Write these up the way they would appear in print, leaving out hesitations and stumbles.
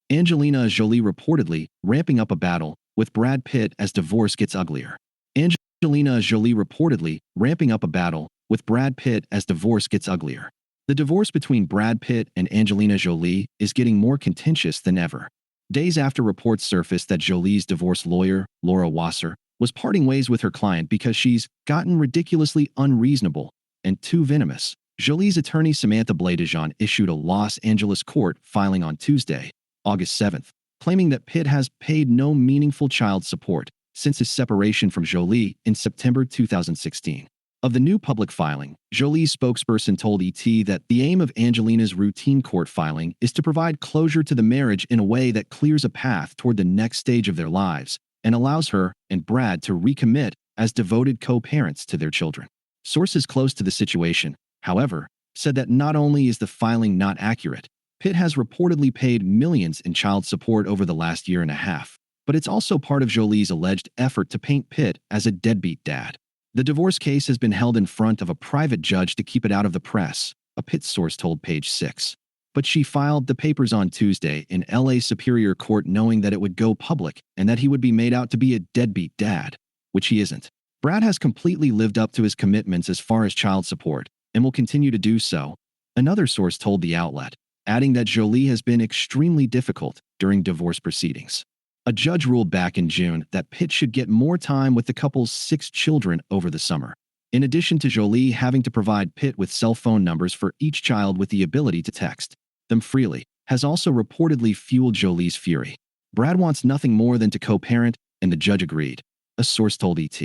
Angelina Jolie reportedly ramping up a battle with Brad Pitt as divorce gets uglier. Angelina Jolie reportedly ramping up a battle with Brad Pitt as divorce gets uglier. The divorce between Brad Pitt and Angelina Jolie is getting more contentious than ever. Days after reports surfaced that Jolie's divorce lawyer, Laura Wasser, was parting ways with her client because she's gotten ridiculously unreasonable and too venomous, Jolie's attorney Samantha Blades issued a Los Angeles court filing on Tuesday, August 7th, claiming that Pitt has paid no meaningful child support since his separation from Jolie in September 2016. Of the new public filing, Jolie's spokesperson told ET that the aim of Angelina's routine court filing is to provide closure to the marriage in a way that clears a path toward the next stage of their lives and allows her and Brad to recommit as devoted co-parents to their children. Sources close to the situation, however, said that not only is the filing not accurate, Pitt has reportedly paid millions in child support over the last year and a half, but it's also part of Jolie's alleged effort to paint Pitt as a deadbeat dad. The divorce case has been held in front of a private judge to keep it out of the press, a Pitt source told Page 6. But she filed the papers on Tuesday in LA Superior Court knowing that it would go public and that he would be made out to be a deadbeat dad, which he isn't. Brad has completely lived up to his commitments as far as child support and will continue to do so, another source told the outlet, adding that Jolie has been extremely difficult during divorce proceedings. A judge ruled back in June that Pitt should get more time with the couple's 6 children over the summer, in addition to Jolie having to provide Pitt with cell phone numbers for each child with the ability to text them freely, has also reportedly fueled Jolie's fury. Brad wants nothing more than to co-parent, and the judge agreed, a source told ET.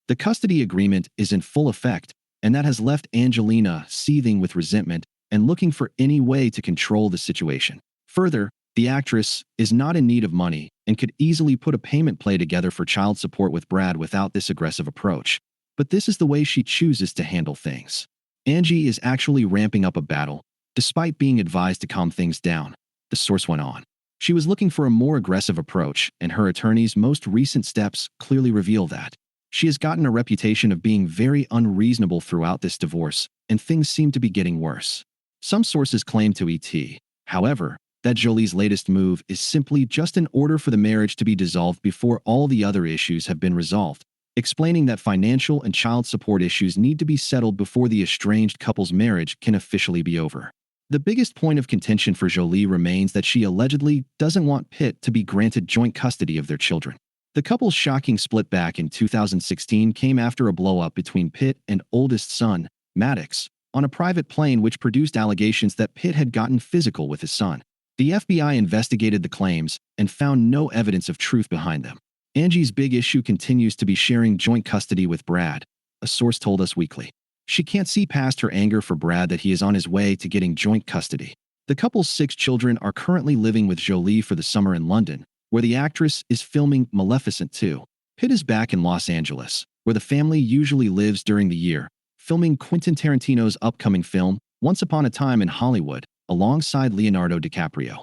The custody agreement is in full effect, and that has left Angelina seething with resentment and looking for any way to control the situation. Further, the actress is not in need of money and could easily put a payment plan together for child support with Brad without this aggressive approach. But this is the way she chooses to handle things. Angie is actually ramping up a battle, despite being advised to calm things down, the source went on. She was looking for a more aggressive approach, and her attorney's most recent steps clearly reveal that. She has gotten a reputation of being very unreasonable throughout this divorce, and things seem to be getting worse. Some sources claim to ET, however, that Jolie's latest move is simply just in order for the marriage to be dissolved before all the other issues have been resolved, explaining that financial and child support issues need to be settled before the estranged couple's marriage can officially be over. The biggest point of contention for Jolie remains that she allegedly doesn't want Pitt to be granted joint custody of their children. The couple's shocking split back in 2016 came after a blow-up between Pitt and oldest son, Maddox, on a private plane which produced allegations that Pitt had gotten physical with his son. The FBI investigated the claims and found no evidence of truth behind them. Angie's big issue continues to be sharing joint custody with Brad, a source told Us Weekly. She can't see past her anger for Brad that he is on his way to getting joint custody. The couple's 6 children are currently living with Jolie for the summer in London, where the actress is filming Maleficent 2. Pitt is back in Los Angeles, where the family usually lives during the year, filming Quentin Tarantino's upcoming film, Once Upon a Time in Hollywood, alongside Leonardo DiCaprio.